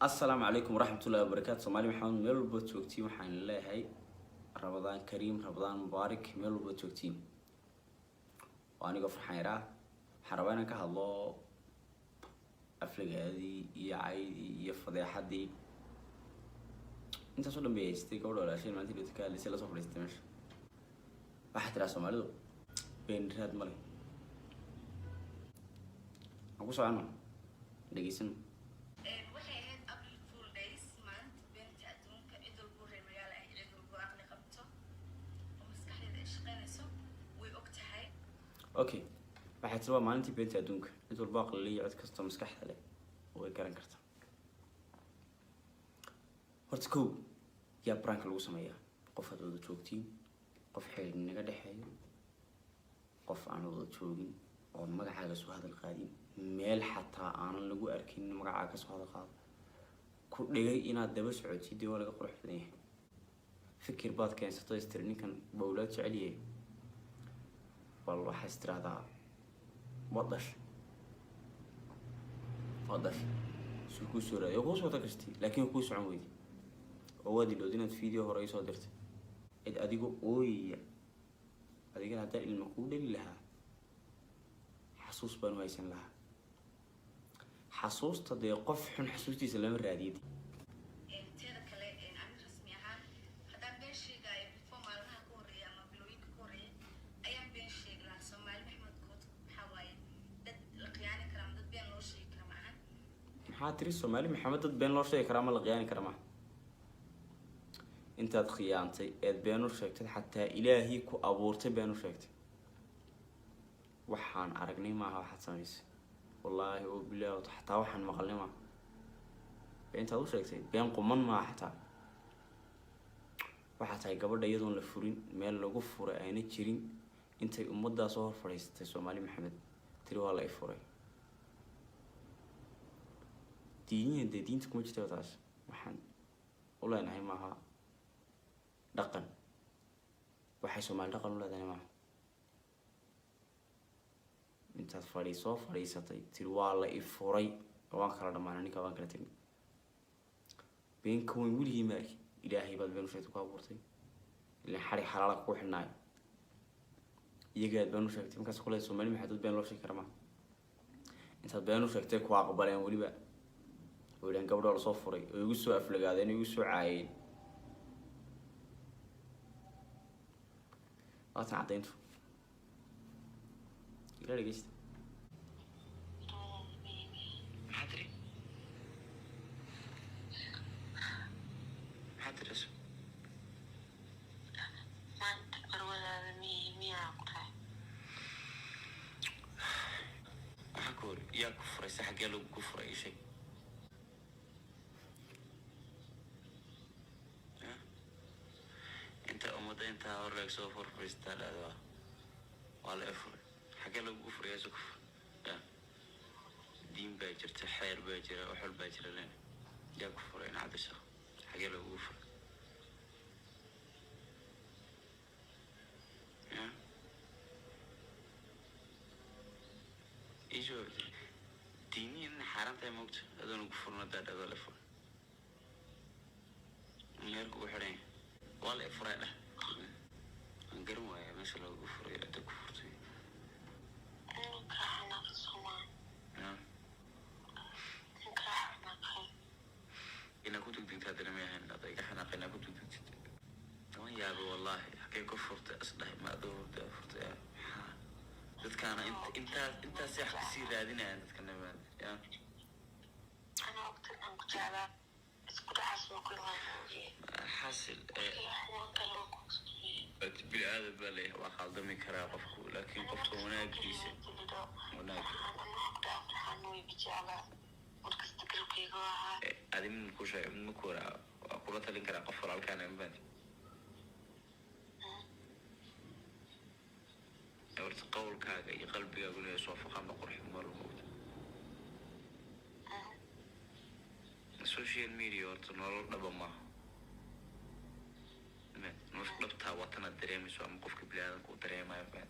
السلام عليكم ورحمة الله وبركاته. سومالي محمد ميل بوتوكتين وحان الله هاي رمضان كريم رمضان مبارك ميل بوتوكتين وأنا قفر حيرة حربانا كهالله أفلق هذه يا عيدي يا فضيحة دي أنت صدق بيستي قول ولا شيء ما أنت بتكلم لسه لا صفر يستمر واحد رأس مالو بين راد مالي أقول سؤال ما دقيسن اوكي waxaad rabaa maalintii beenta adduunka cid walba aqli cid kasta maskaxda leh way garan kartaa horta kow yaa prank lagu sameeyaa qof aad wada joogtiin qof xiriir naga dhaxeeyo qof aan wada joogin oo magacaaga soo hadal qaadin meel xataa aanan lagu arkin magacaaga soo hadal qaado ku dhigay inaad daba socotid oo laga qurux badan yahay fikir baad keensato istir ninkan bawlaad jecel yahay والله حستر هذا وضش سلكو سورة يقول صوتك اشتي لكن يقول سعودي وادي لو دينا فيديو هو رئيس ودرت اديكو اوي اديك هذا المقولة لها حسوس بانو هيسن لها حسوس تضي قفح حسوستي سلام الراديد حاتري سومالي محمد بين لو شيء كرامة لقياني كرامة انت خيانتي اد بينو شيكتid حتى إلهي كو أبورتي بينو شيكتid waxaan aragnay maaha waxaad samaysay wallaahi oo bilaa xataa waxaan maqalnay maaha inta uu sheegtay been quman maaha xataa waxa tahay gabadha iyadoon la furin meel lagu furay ayna jirin intay ummadaas soo hor fadhiistay Soomaali Maxamed tiri waa la furay diinta kuma jirto taas waxaan u leenahay maaha dhaqan waxay Soomaali dhaqan u leedahay maaha intaad fadhiisatay tiri waa la furay waan kala dhamaanay ninka waan kala tagnay beenka weyn wili maarki ilaahay baad been u sheegtay ku abuurtay ilaa xari xalaal ku xinaay iyaga been u sheegtay markaas kale Soomaali maxay been loo sheegi karaa intaad been u sheegtay ku aqbaleen waliba ولكن قبل ولا صفري ويقصوا أفلق هذين ويقصوا عاين ما تعطينه إلا لقيت حدري اسم ما تقدر ولا مية عقرة حكور يا كفر يسحق له كفر أي شيء انت هورك سوفر فريستال هذا ولا افر حاجه لو غفر يا سوف دين باجر تحير باجر وحل باجر لين يا كفر انا عاد الشيخ حاجه لو غفر ايش هو ديني ان حرام موت هذا غفرنا ده ولا افر يركو حرين ولا افر له قرموا يا ماشي لو كفر يا تكفرتي نكرهنا في الصومال نعم نكرهنا خير إن كنت قلت هذا لما يهنا ضيق إحنا قلنا كنت قلت وين يا أبو والله حكي كفرت أصله ما دور كفرت يا كان أنت سيح تصير هذينا نتكلم يا أنا وقت أنك جعله اسكت حسب كل ما حاصل بالعادة بالي وخال دمي كرا قفكو لكن قفكو هناك كيسة هناك هذه من كوشة من مكورة أقولت لك كرا قفر على كان ينبني أورت قول كاغا يقلبي أقول يا سوف خام قرح مال الموت السوشيال ميديا أورت نور نبما نوش لبتها وطنا دريمي سو أم قفك بلادك ودريمي يبان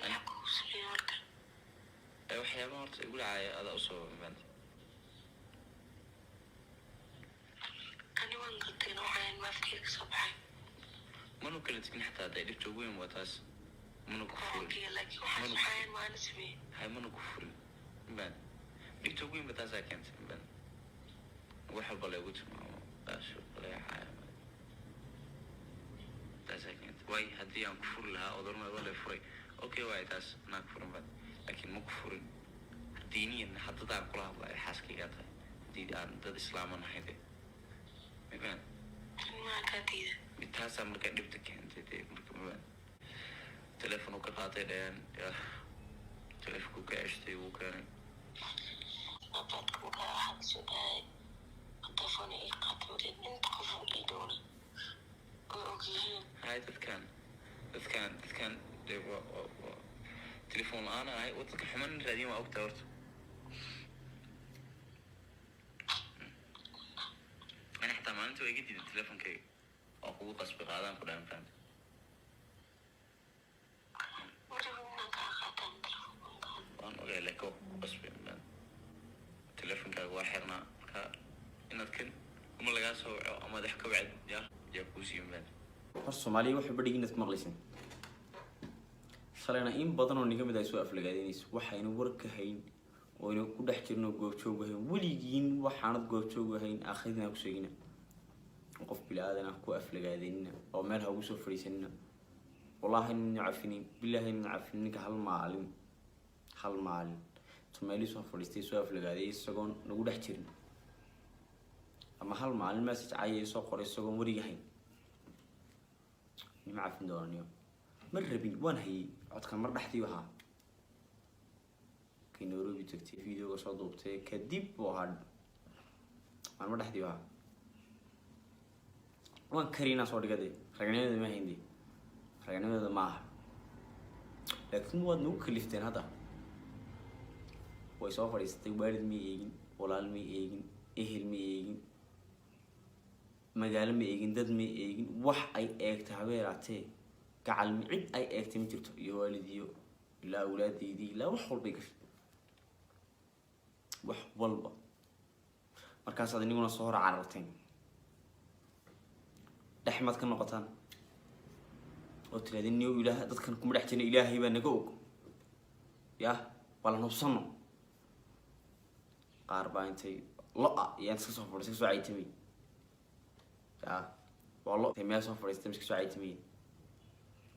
أنا أقول سليورك waxyaabo horta igu dhacay ada u soo maanta kala tagin xataa hadday dhibta ugu weyn waa taas mana ku furin اوكي لكن واحد معين ما نسمي hay mana ku furin baan dhibta ugu weyn ba taasaa keentay baan wax walba lagu tilmaamo qaasho leexaya taasaa keentay way haddii aan ku furi lahaa odorma waa la furay okay waay taas anaa ku furin baan laakiin ma ku furin diiniyan haddadaan kula hadlayo xaaskaygaa tahay haddii aan dad islaama nahay de mabaan ما كاتيد taasaa markaa dhibta keentay dee marka mabaan teleefon ka qaatay dhayaan telefonku ka ceshtay wuu keenay أبعدكم كواحد سوداي التلفوني قاتل انت قفوا ايدوني اوكي hay dadkan dee telefoon la-aan ahay waddanka xuman raadiyin waa ogtaa horta ani xataa maalinta waa iga diiday teleefonkayga oo kugu qasbi qaadaan ku dhahan fahamta ورغم قاتل تلفون waan ogay leko ku qasbi teleefonkaaga waa xirnaa marka inaad kan uma lagaa soo waco ama dex ka wacd yaa kuu siiyan baan hor soomaaliya waxay badhigi inaad ku maqlaysin shalayna in badan oo niga mid ay soo aflagaadeynayso waxayna war ka hayn oo ayna ku dhex jirno goobjoog ahayn weligiin waxaanad goobjoog ahayn aakhridina ku sheegina qof bilaadan ah ku aflagaadeynina oo meel ha ugu soo fadhiisanina wallaahi nin cafinin billaahi nin cafinin ninka hal maalin tumeeli soo fadhiistay soo aflagaaday isagoon nagu dhex jirin ama hal maalin message caayay soo qoray isagoon wariga hayn nima cafin doonaniyo ma rabin waan hayay codkan mar dhexdii ahaa kay Nairobi tagtay videoga soo duubtay kadib buu ahaa aan mar dhexdii ahaa waan karina soo dhigade ragnimadii ma hayndi ragnimadii ma aha laakiin waad nagu kalifteen hadda way soo fadhiistay waalid ma eegin walaal ma eegin ehel ma eegin magaalo ma eegin dad ma eegin wax ay eegtay habeeraatee gacal cid ay eegtay ma jirto iyo waalidiyo ilaa awlaadeydii ilaa wax walbay gashay wax walba markaasaad iniguna soo hor cararteen dhexmaad ka noqotaan oo tiraadeen niyow ilaah dadkan kuma dhex jirna ilaahay baa naga og yah waa la nubsano qaar baa intay lo-a iyaan iska soo fadhiistay iska soo caytamay yah waa lo intay meel soo fadhiistay iska soo caytamay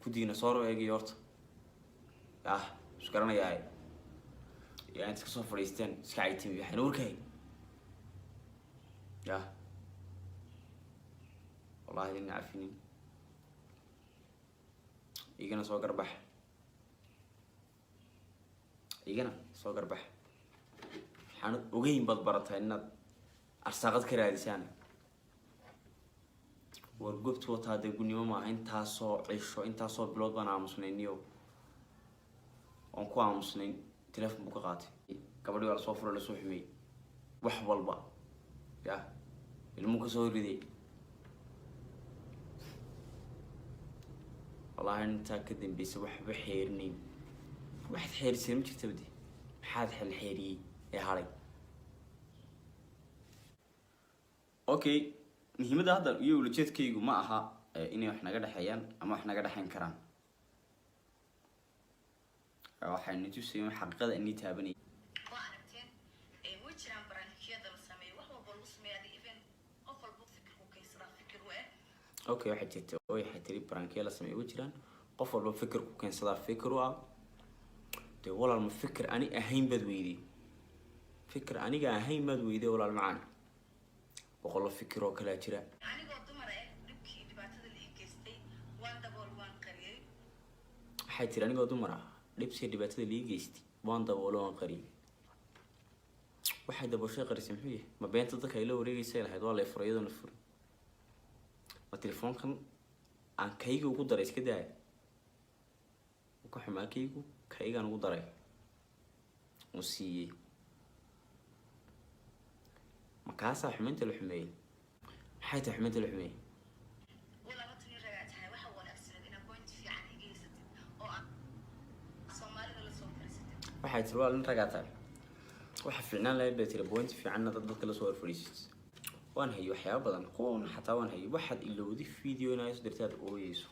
kudiina soo ro eegay horta yah isu garanayaa iyaan iska soo fadhiisteen iska caytamay waxayna warkahay yah wallahi idin cafinin igana soo garbax waxaanad ogeyn baad barataa inaad arsaaqad ka raadisaan war goobtu wataa dee gunnimo maaha intaasoo cisho intaasoo bilood baan aamusnayniyo oon ku aamusnayn teleefon buu ka qaatay gabadhii waa lasoo furay lasoo xumeeyey wax walba yah ilmuu ka soo riday wallahi intaa ka dambeysay waxba xeerinayn waxaad xeerisay ma jirta badi maxaad xeeriyey ee haray okay muhiimadda hadda iyo ulajeedkaygu ma aha inay wax naga dhexeeyaan ama wax naga dhexeyn karaan waxaynu tusayeen xaqiiqada inay taabanay okay waxay jirta oo waxay tiri brankiya la sameeyo jiraan qof walba fikir ku keensadaa fikir u ah de walaal ma fikir ani ahayn bad weydii fikir aniga ahayn bad weydii walaal macaan boqol fikir oo kala jira anigoo dumar ah dhibkii dhibaatada la geystay waan dabool waan qariyay waxay tiri anigoo dumar ah dhibkii dhibaatada la geystay waan dabool waan qariyay waxay dabooshay qarisay muxuu yahay ma beenta dadka ay la wareegaysay lahayd waa la furayado na furay ma telefoonkan aan kayga ugu daray iska daay ku xumaa kaygaan ugu daray uu siiyey makaasaa xumaynta la xumeeyey maxay tahay xumaynta la xumeeyey waxay tiri waa nin ragaa tahay waxa fiicnaan lahayd bay tiri point fiicanna dadka la soo horfadhiisid waan hayay waxyaaba badan kuwan xataa waan hayay waxaad ilowday video inaa isu dirtaad ooyeyso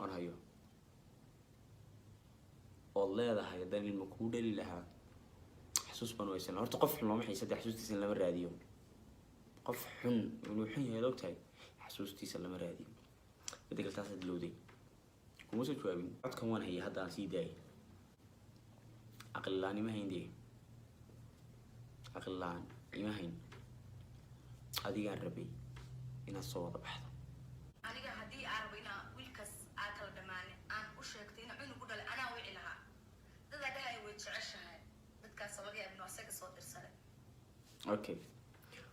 oon hayo ood leedahay haddaan ilma kuu dhali lahaa xasuus baan waysan horta qof xun looma xiisa dee xasuustiisa in lama raadiyo qof xun inuu xun yahay ad ogtahay xasuustiisa lama raadiyo midda kale taasaad lowday kuma soo jawaabin codkan waan hayay hadda aan sii daayay aqli la-aan ima hayn dee aqli la-aan ima hayn adigaan rabay inaad soo wada baxdo aniga haddii aan rabo inaa wiilkaas aa kala dhammaane aan u sheegtay ina cunug u dhalay anaa wici lahaa dadaa dhahay way jeceshahay dadkaas laga yaab inuu asaga soo dirsaday okay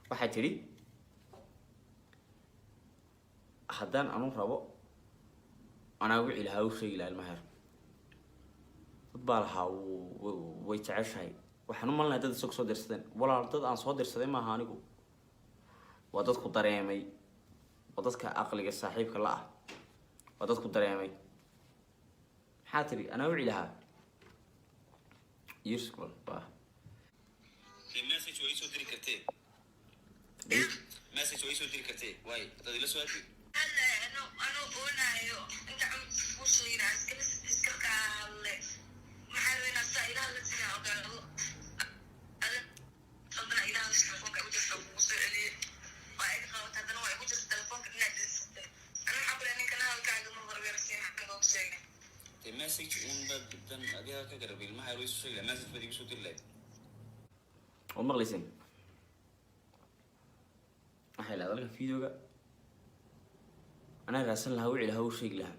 waxaa tidhi haddaan anu rabo anaa wici lahaa u sheegi lahaa ilmaheer dad baa lahaa way jeceshahay waxaan u malinahay dad isaga soo dirsadeen walaal dad aan soo dirsaday maaha anigu waa dadku dareemay waa dadka aqliga saaxiibka la ah waa dadku dareemay maxaa tiri anaa wici lahaa useful waa message way soo diri kartee message way soo diri kartee way dad ila soo aadi أنا أونايو أنت عم تقولين عسكري عسكري على محلنا سائلة التي أقالوا أنا طبعا إذا مش تلفون كأبو تشوف وصلي وعيد خاوت هذا نوع يبغى التلفون كنا نجلس أنا حابة إني كنا هالكعب من ضرب رسيم حتى لو بشيء message un badan adiga ka garab ilmaha way soo sheegay message badi soo diray oo maqlaysin waxay la dalka videoga أنا راسل لها وعي لها وشيء لها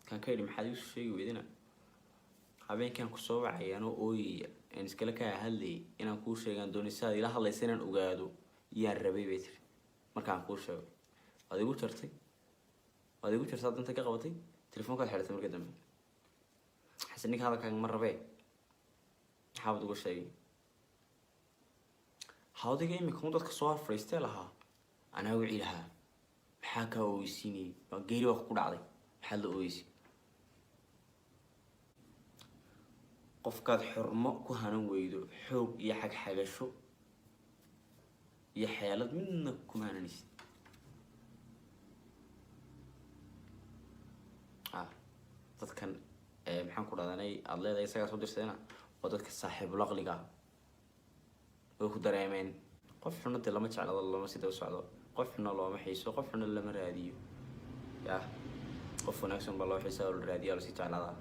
كان كيري محد يوسف شيء ويدنا حبين كان كسوع عيانو أوي إن سكلك هاللي إن أكون شيء عن دوني سادي لها الله يسنن أوجادو يا الربي بيتر ما كان كل شيء هذا يقول ترتي هذا يقول ترتي أنت كقبتي تلفونك الحرث من قدام حسنك هذا كان مرة بيه حاول تقول شيء هذا جاي مكون ضد كسوع فريستيل لها أنا وعي لها maxaa kaa ooysiinayay waa geeri waa ku dhacday maxaad la ooyeysi qofkaad xurmo ku hanan weydo xoog iyo xagxagasho iyo xeelad midna kuma hananaysid dadkan maxaan ku dhahdanay aada leedahay isagaa soo dirsadayna waa dadka saaxiibul aqliga way ku dareemeen qof xuna dee lama jeclado lama sida u socdo qof xuna looma xiiso qof xuna lama raadiyo yaa qof wanaagsan baa loo xiisaa oo la raadiyaa oo la sii jeclaadaa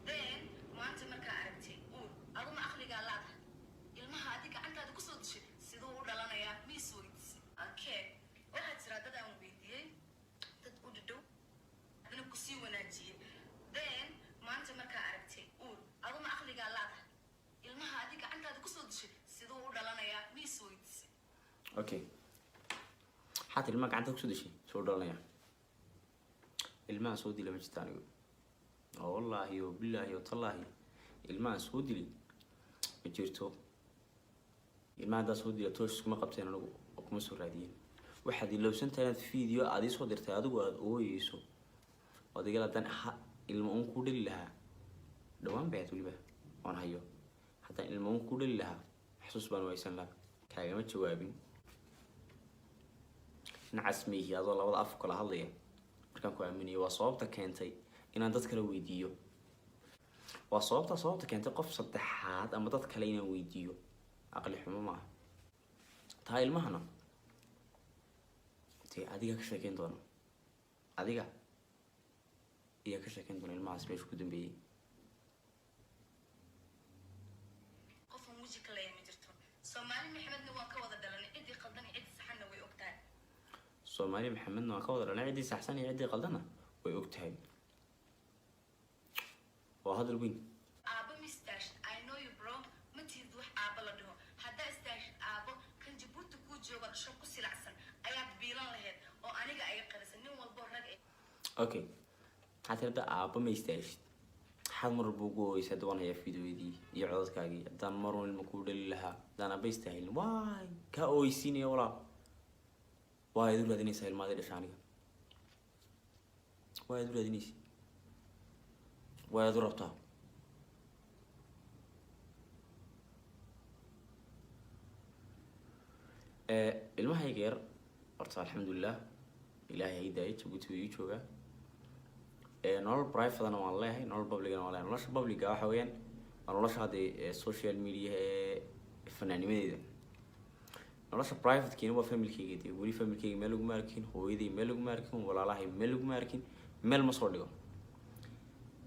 then maanta markaa aragtay uur aduma aqligaa laada ilmaha adiga gacantaada kusoo dishay siduu u dhalanayaa miis weydisi okay waxaad tiraa dad aan weydiiyey dad u dhadhow adina kusii wanaajiyey then maanta markaa aragtay uur aduma aqligaa laada ilmaha adiga gacantaada kusoo dishay siduu u dhalanayaa miis weydisi okay حتى الماء عندك سود شيء سود الله يعني الماء سودي لما جيت أنا والله وبالله وتالله الماء سودي لي بجيرتو الماء ده سودي لتوش ما قبتين أنا وكم سرادين واحد لو سنت أنا في فيديو عادي صدرت هذا وهو يسو وهذا قال أنا الماء كل لها دوام بعت ولا به وأنا هيو حتى الماء كل لها حسوس بانو يسن لا كلمة جوابين نعسميه هذا الله وضع أفكار هذا مركان كوا مني وصوابته كانتي إن أنت تكلم ويديو وصوابته كانت قف صدحات أما تتكلين ويديو أقل حمام معه تاي المهنة تي أديك كشكين دونا أديك إيا كشكين دونا المعس بيش كودن بي qof muusic la yimi jirto Soomaali Maxamedna waa ka wada dhalan cidii qaldan cidii saxna way ogtahay Soomaali Maxamedna waa ka wada dhalan cidii saxsan iyo cidii qaldana way ogtahay waa hadal weyn aabo mistash I know you bro ma tiid wax aabo la dhaho hadda istash aabo kan Djibouti ku jooga shaqo ku silacsan ayaa biilan lahayd oo aniga ay qarisan nin walba rag okay حتى أبا ما يستاهل حد مر بوجو يسد وانا يا فيديو دي يعرض كاجي دان مرون المكود لها دان أبا يستاهل واي كأو يسيني ولا واي دول هذين يسهل ما أدري شانية واي دول هذين يسي واي دول ربطها المهم غير أرتاح الحمد لله إلهي هداية تبوت ويجوجا nolol private ana waan leeyahay, nolol public ana waan leeyahay. Nolosha public waxa weeyaan waa nolosha hadee social media ee fanaanimadeeda. nolosha private kiina waa family-kayga, dee weli family-kayga meel lagu maarkin, hooyaday meel lagu maarkin, walaalahay meel lagu maarkin, meel ma soo dhigo.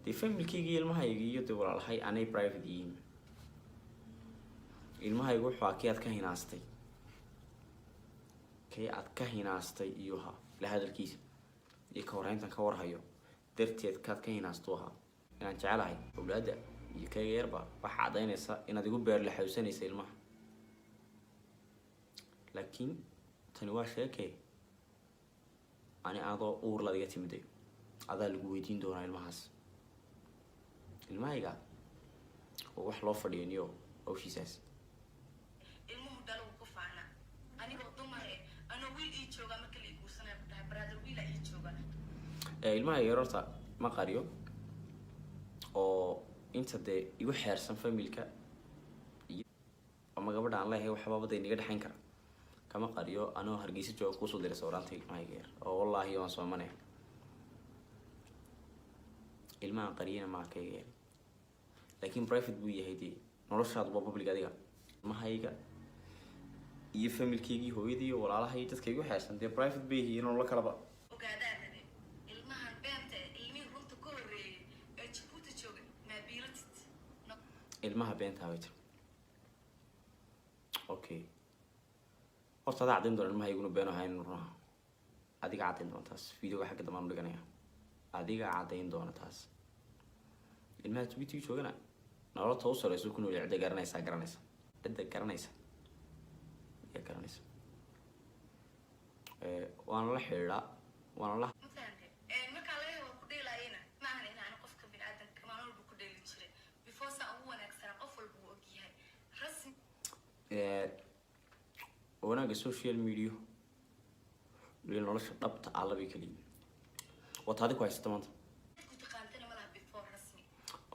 dee family-kayga iyo ilmahayga iyo dee walaalahay anay private yihiin. ilmahayga wuxuu kii aad ka hinaastay, kii aad ka hinaastay iyo ha la hadalkiisa iyo ka warhayntan ka warhayo darteed kaad ka hinaasto ahaa inaan jecelahay awlaada iyo kayga yarba waxa cadaynaysa inaad igu beer la xawsanaysa ilmaha. laakiin tani waa sheekay ani adoo uur ladiga timiday adaa lagu weydiin doonaa ilmahaas. ilmahayga oo wax loo fadhiyo niyo hawshiisaas. ilmuhu dhalo ku faana anigoo dumar anoo wiil ii jooga marka la guursanay ku tahay brother wiil ii jooga. ilmahayga yarorta ma qariyo oo inta dee igu xeersan familka iyo ama gabadha aan leeyahay waxba baday niga dhaxayn kara kama qariyo anoo Hargeysa jooga kusoo diray sawiranta ilmahayga yar oo wallahi waan soo manay ilmaha qariyana ma kayga yar laakiin private buu yahay dee noloshaadu waa public adiga. ilmahayga iyo familkayga hooyadii iyo walaalahay dadka igu xeersan dee private bay yihiin oo la kalaba ogaadaadade ilmahan beenta ilmihi runta ku horeeyay ee Djibouti jooga ma biilatid ilmaha beenta way tir okay horta adaa caddayn doona ilmahayguna been ahayn runaha adiga caddayn doona taas videoga xagga dambaan u dhiganaya adiga caddayn doona taas. ilmaha Djibouti joogana nololta u sareyso ku nool cidda garanaysa cidda garanaysa ya garanaysa waan la xiriira waan la mafahante marka la yahay ku dheelayna ma ahan inaan qofka bini'aadanka ma walba ku dheeli jiray before sa ugu wanaagsan qof walba uu og yahay rasmi wanaaga social media iyo nolosha dhabta ah laba kaliya wata adigu haysta maanta ku taqaantana malaha before rasmi.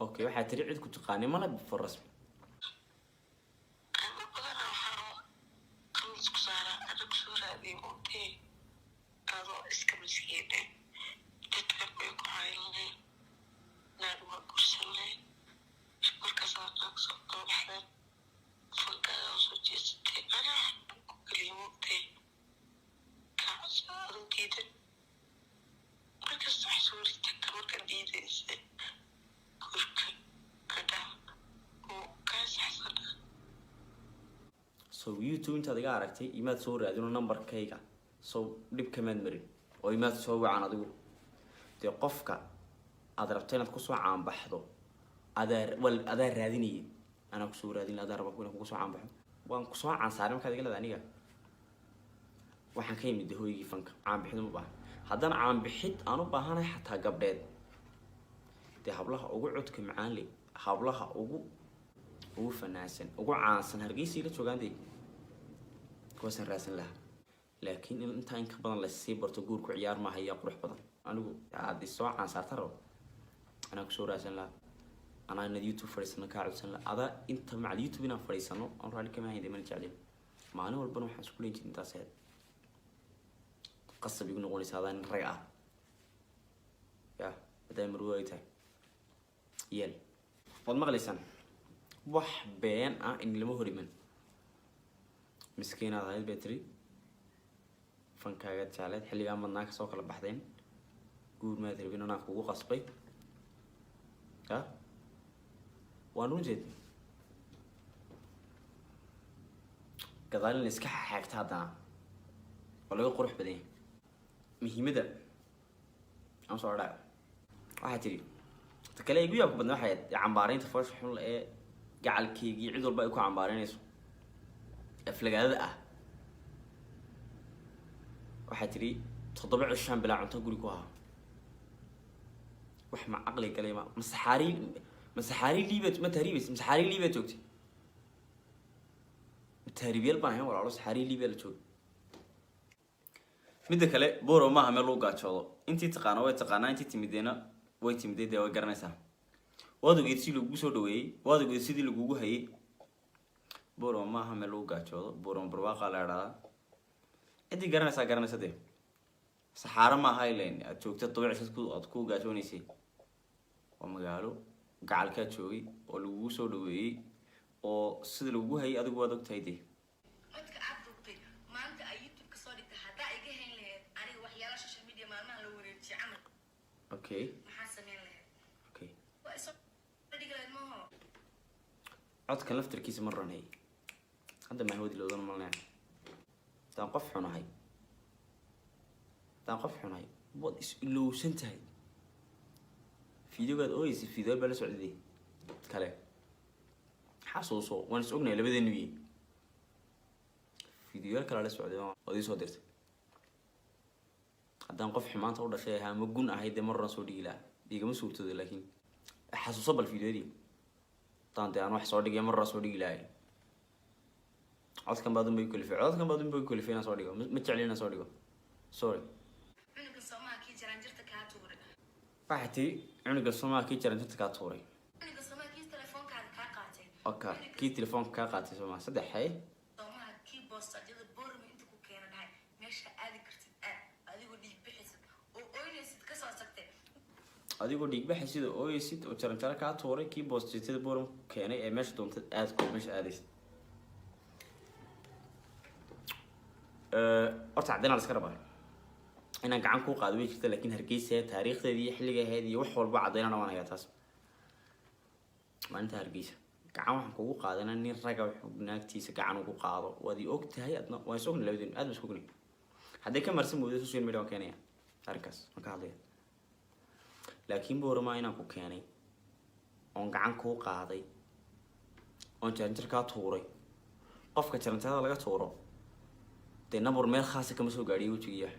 okay waxaa tiri cid ku taqaanay mana before rasmi. so YouTube intaad iga aragtay imaad soo raadino numberkayga so dib kamaad marin oo imaad soo wacan adigu dee qofka aad rabtay inaad ku soo caanbaxdo adaa raadinayay anaa kusoo raadin adaa raba inaan kugu soo caanbaxo waan ku soo caansaaray markaad iga leedahay aniga waxaan ka yimid hooygii fanka caanbixid ma baahan haddana caanbixid aan u baahanahay xataa gabdheed dee hablaha ugu codka macaan leh hablaha ugu fanaansan ugu caansan Hargeysa la joogaan dee kuwaas raasan laha laakiin inta in ka badan la sii barto guurku ciyaar ma haya qurux badan anigu aad soo caansaarta rabo ana ku soo raasan laha ana in YouTube fariisana ka codsan laha ada inta mac YouTube ina fariisano aan raali kama hayn deeman jecel maalin walba waxaan isku leeyahay intaas heed qasab igu noqonaysa adaan rag ah ya haday marwo ay tahay yeel wad maqlaysan wax been ah in lama horiman miskiinada ahayd battery fankaaga jaalad xilliga madnaa ka soo kala baxdeen guur ma diribin anaa kugu qasbay ha waan runteed gadaalin iska xaagta haddana oo laga qurux badan muhiimada aan soo dhaca waxaa tiri ta kale igu yaab badna waxay cambaaraynta foosh xun ee gacalkeygii cid walba ay ku cambaaraynayso aflagaadada ah waxaa tiri 7 cishaan bilaa cunto guri ku ahaa wax ma aqli galay ma masaxaari liibad ma tahriibis masaxaari liibad joogtay tahriibiyal baan ahayn walaalo saxaari liibad la joog midda kale booro maaha meel lagu gaajoodo intii taqaano way taqaanaa intii timideena way timidee way garanaysaa waad ogeyd si lagu soo dhaweeyay waad ogeyd sidii lagugu hayay booro maaha meel lagu gaajoodo booro barwaaqa la yiraahdaa cidii garanaysaa dee saxaara ma aha ileen aad joogta dabiicad aad ku gaajoonaysay waa magaalo gacalkaa joogay oo lagugu soo dhaweeyey oo sida lagugu hayay adigu waad ogtahay dee codka aad duubtay maanta ay youtube ka soo dhigtay haddaa iga hayn lahayd aniga waxyaala social media maalmaha la wareejiyay camal okay maxaa samayn lahayd okay waa isoo dhigi lahayd maaho codkan laftarkiisa ma ranay hadda mahawadi loodan malnaa daan qof xunahay waad is ilowsan tahay fideogaad ooyeysa fideo baa la socday kale xasuuso waan is ognahay labadeenu yihiin fideoyaal kale la socday ood ii soo dirtay haddaan qof xumaanta u dhashay ahaa ma gun ahayd dee marran soo dhigi lahaa igama suurtooda laakiin xasuuso bal fideodii haddaan dee aan wax soo dhigay marran soo dhigi lahay codkan baad unbay kulifay inaan soo dhigo ma jecli inaan soo dhigo sorry cunuga soomaha kii jaraanjirta kaa tuuray waxaa tii cunuga soomaha kii jaraanjirta kaa tuuray cunuga soomaha kii telefoonkaada kaa qaatay oka kii telefoonka kaa qaatay soomaa saddex hay soomaha kii boostajyada boorma inta ku keena dhahay meesha aadi kartid aad adigoo dhiig bixisid oo oynaysid kasoo tagtay adigoo dhiigbaxaysid oo ooyeysid oo jaranjaro kaa tuuray kii boostajyada boorma keenay ee meesha doontad aadko meesha aadaysid horta caddeyn la iska rabaa inaan gacan kuu qaado way jirta laakiin hargeysa taariikhdeedii iyo xilliga ahayd iyo wax walba caddeynana waan hayaa taas maalinta hargeysa gacan waxaan kugu qaadana nin raga wuxuu naagtiisa gacan ugu qaado waad ii og tahay adna waan is ogna labadeenu aad baan is ognay hadday ka marsan moodo social media waan keenaya arrinkaas waan ka hadlaya laakiin boorama inaan ku keenay oon gacan kuu qaaday oon jaranjar kaa tuuray qofka jaranjarada laga tuuro dee nabur meel khaasa kama soo gaadhiyo wejigiiya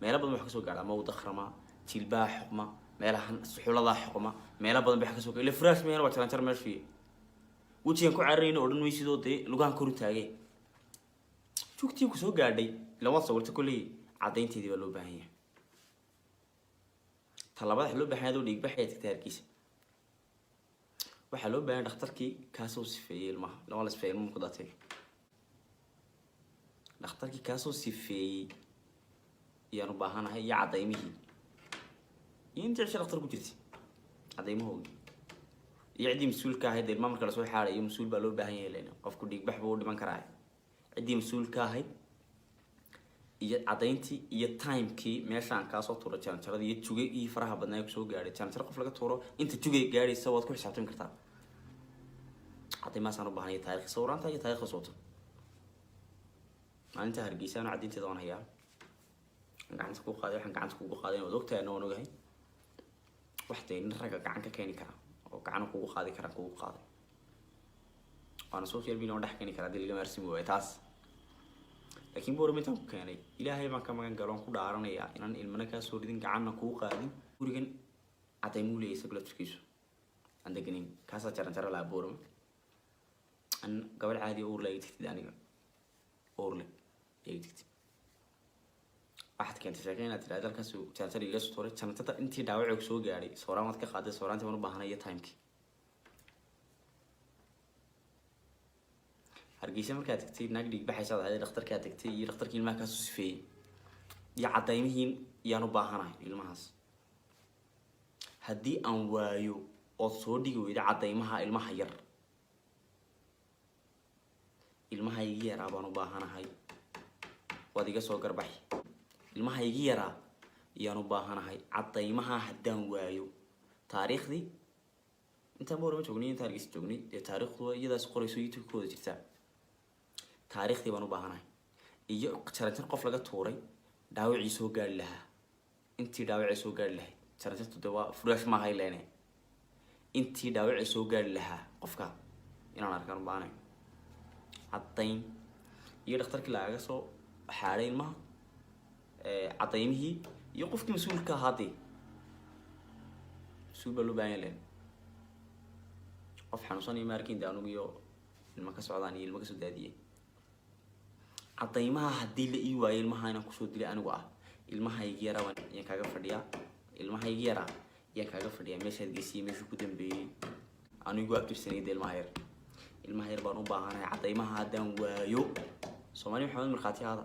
meelo badan wax ka soo gaadha ama wada khrama jilbaha xuqma meelahan suxuladaa xuqma meelo badan bay ka soo gaadha firash meel waa jaranjar meel fiye wejigan ku cararayna oo dhan weysidoo dee lugahan kor u taagay joogtii ku soo gaadhay ila waad sawirta kolley caddaynteedii baa loo baahan yahay talabada loo baahan yahay adoo dhiigbaxaya tagtay harkiisa waxaa loo baahan dhakhtarkii kaasoo sifeeyey ilmaha lama la sifeeyey ilmaha ku daatay dhakhtarkii kaasoo sifeeyey ayaan u baahanahay iyo cadaymihii iyo intii cisho dhakhtar ku jirtay cadaymahoodii iyo ciddii mas-uulka ahayd ilma marka lasoo xaarayo mas-uul baa loo baahan yahay lena qofku dhiigbax buu u dhiman karaa ciddii mas-uulka ahayd iyo cadayntii iyo timekii meeshaan kaasoo tuuro jaranjarada iyo jugay iyo faraha badnaa kusoo gaadhay jaranjaro qof laga tuuro inta jugay gaadhaysa waad ku xisaabtami kartaa cadaymahaasaan u baahanaya taarikh sawiraanta iyo taarikhda soota maalinta hargeysa ano caddaynteeda waan hayaa gacanta ku qaaday waxaan gacanta kugu qaaday waad ogtahay ana waan ogahay wax dee nin ragga gacan ka keeni kara oo gacan kugu qaadi kara kugu qaaday waana social media waan dhex keeni karaa haddii laga maarsimi waayo taas laakiin boorama intaan ku keenay ilaahay baan ka magan galo aan ku dhaaranayaa inaan ilmana kaa soo ridin gacanna kuu qaadin gurigan cadaymuu leeyahay isaga laftirkiisu aan deganin kaasaa jaranjaro lahaa boorama an gabadh caadi uur la tigtid aniga uurle iga tigtid waxaad keentay sheekay inaad tidhahda halkaas jaranjar iga soo tuuray jaranjarada intii dhaawacoog soo gaadhay sooraan waad ka qaaday sooraantii waan u baahanay iyo timekii hargeysa markaad tagtay naag dhiigbaxaysaad ahayd dhakhtarkaad tagtay iyo dhakhtarkii ilmaha kaasoo sifeeyey iyo cadaymihiin yaan u baahanahay ilmahaas haddii aan waayo ood soo dhigi weyda cadaymaha ilmaha yar ilmaha igi yaraa baan u baahanahay waad iga soo garbaxi ilmaha igi yaraa yaan u baahanahay cadaymaha haddaan waayo taariikhdii intaan boorama joognay intaan hargeysa joognay dee taariikhdu iyadaas qorayso youtube-kooda jirtaa taariikhdii baan u baahanahay iyo jaranjar qof laga tuuray dhaawacii soo gaari lahaa intii dhaawacii soo gaari lahayd jaranjartu dee waa furaash maahay leene intii dhaawacii soo gaari lahaa qofka inaan arkaan u baahanahay cadayn iyo dhakhtarkii lagaga soo xaaday ilmaha cadaymihii iyo qofkii mas-uulka ahaa dee mas-uul baa loo baahan yahay len qof xanuunsan iyo maarkin de anugu iyo ilma ka socdaan iyo ilma kasoo daadiyey cadaymaha haddii la ii waayo ilmaha inaan kusoo dilay anigu ah ilmaha igi yaraa yaan kaaga fadhiyaa ilmaha igi yaraa yaan kaaga fadhiyaa meeshaad geysiyay meeshuu ku dambeeyey anigu abtirsanay de ilmaha yar baan u baahanahay cadaymaha haddaan waayo soomaali maxamed markhaati aada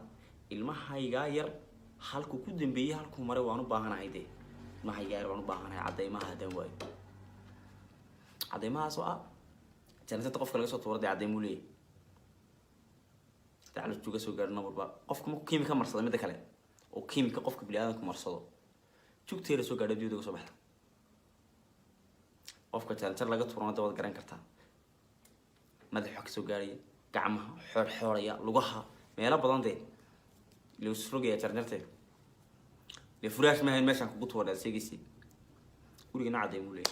ilmahaygaa yar halku ku dambeeyay halku maray waan u baahanahay de maxay gaar waan u baahanahay cadeymaha hadan waay cadeymahaas oo ah janata qofka laga soo tuuray cadeymo leey تعالوا تجوا سو قارنا بربا قفكم كيميكا مرصد مدة كله أو كيميكا قفك بليادكم مرصده شو كتير سو قارد بيودو صباحه قفك تال لقى تورنا دوات قران كرتا ماذا حك سو قاري قعمها حور يا لقاها ما يلا بدن ده لو سرقة يا ترنرته لفراش ما هي ماشان كبوت ولا سيجسي ورجعنا عادي مولي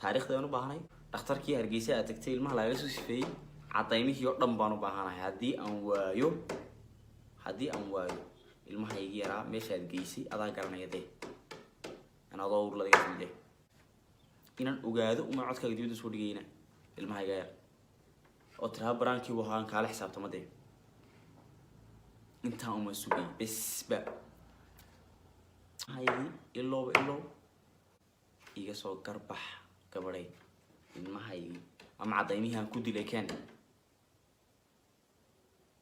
تاريخ ده أنا بهاي أختار كي هرجيسة أتكتيل ما لا يسوي فيه عطيميه يقدم بانو بهانا هدي أن وايو ilmaha iga yaraa meeshaad geysay adaa garanaya de ana dowr la diga fiiday inaan ogaado uma codkaaga dibadda soo dhigayna ilmaha iga yar oo tira baraankii waxaan kala xisaabtama de inta uma sugay bisba haydi ilo iga soo garbax gabaray ilmaha ama cadaymihi aan ku dilay kan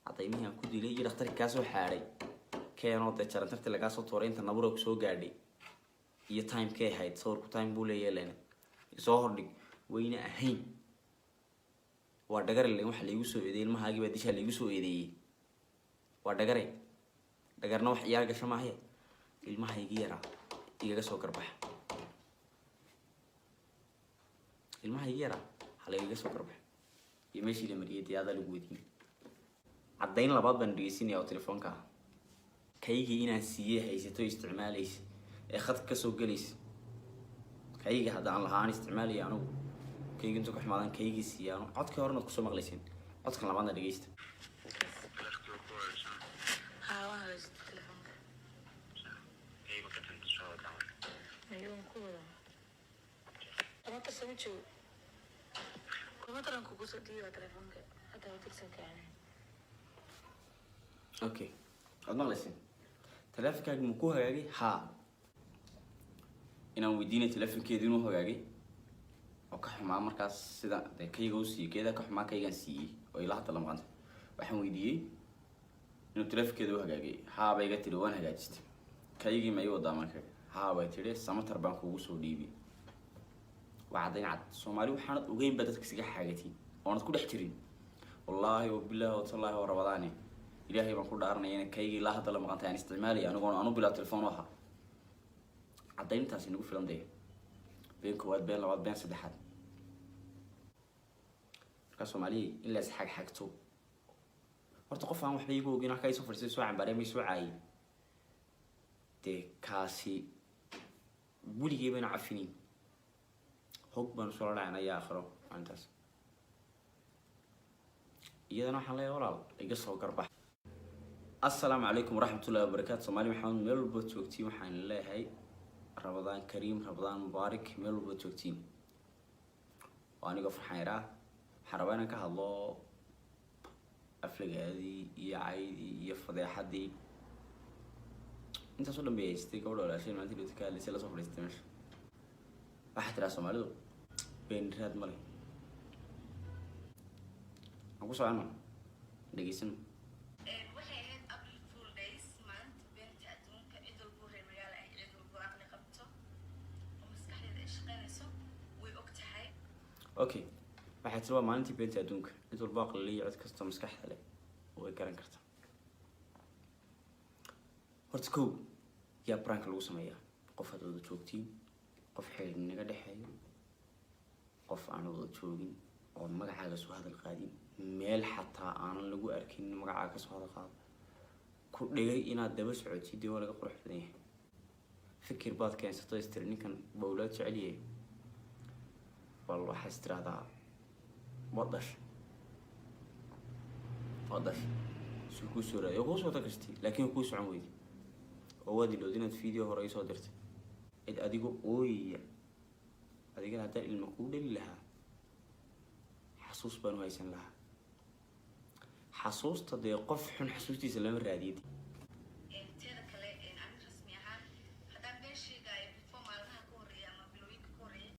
cadaymihi aan ku dilay iyo dhakhtar ka soo xaaray كانوا تجارن ترتي لقى صوت ورين تنبرو كسو قاعدي يه تايم كي هايد صور كتايم بولي يلين يصور لك وين أهين وادقر اللي محل يوسو يدي المهاجي بديش اللي يوسو يدي وادقر دقر نوح يارجع شما هي المهاجي يرى يجا سو كربح المهاجي يرى على يجا سو كربح يمشي لمريتي هذا اللي بودي عدين لبعض بندريسين يا تليفون كا كيجي هنا سيئة هيستو استعماليس خط كسو جليس كيجي هذا عن لهان استعمالي أنا كيجي نتوقع حمادان كيجي سيئة عاد كهرنا كسو مغلسين عاد كنا لبعضنا دقيست اوكي عاد مغلسين تلفكاك مكو هاغي ها inaan weydiinay telefonkeedii inuu hagaagay oo ka xumaa markaas sida kayga uu siiyay keeda ka xumaa kaygan siiyay oo ilaa hadda la maqan waxaan weydiiyay inuu telefonkeedu u hagaagay haa bay iga tiri waan hagaajistay kaygii ma ii wadaa markaa haa bay tiri samatar baan kuugu soo dhiibay وعدين عاد سومالي وحنا وجين بدت كسجح حاجتي وأنا تقول احترين والله وبالله وتالله ورمضاني إلهي بنقول دارنا يعني كي لا هذا لما كنت يعني استعمالي أنا بلا تلفون وها عدين تاسين نقول فيلم ده بين كواد بين لواد بين سدحات كسومالي إلا حاجة حاجته ارتقف عن وحبي يجوا جينا كاي سفر سوى عن برامي سوى عاي كاسي بولي جيبنا عفنين حكم صورة عنا يا آخره عنتاس إذا نحن لا يورال يقصه وقربح السلام عليكم ورحمة الله وبركاته سومالي محمد ميل بوتوكتي وحن الله هاي رمضان كريم رمضان مبارك ميل بوتوكتي وأنا قف حيرة حربانا كهالله أفلق هذه يا عيدي يا فضيحة دي أنت صلنا بيستيك ولا شيء ما أنت بتكلم لسه صفر استمر واحد رأسه ماله بين راد ماله أقول سؤال ما دقيسن أوكي واحد سوا ما أنت بنت أدونك أنتو الباقي اللي يعد كسته مسكح عليه ويكرن كرته هرتكو يا برانك لو سمية قف هذا توكتين قف حيل من قد حي قف أنا وضد شوقين أو مقعد سو هذا القادم ميل حتى أنا لقو أركين مقعد سو هذا القادم كل جاي إنا دبس عتي دي ولا قرح فنيه فكر بعض كان ستيسترني كان بولاد شعليه والله حستر هذا وضش سكو سورة يقول صوتك استي لكن يقول سعودي وادي لو دينت فيديو رئيس ودرت أديكو أوي أديكو هذا المقول لها حسوس بنو هيسن لها حسوس تدي قف حن حسوستي سلام الراديد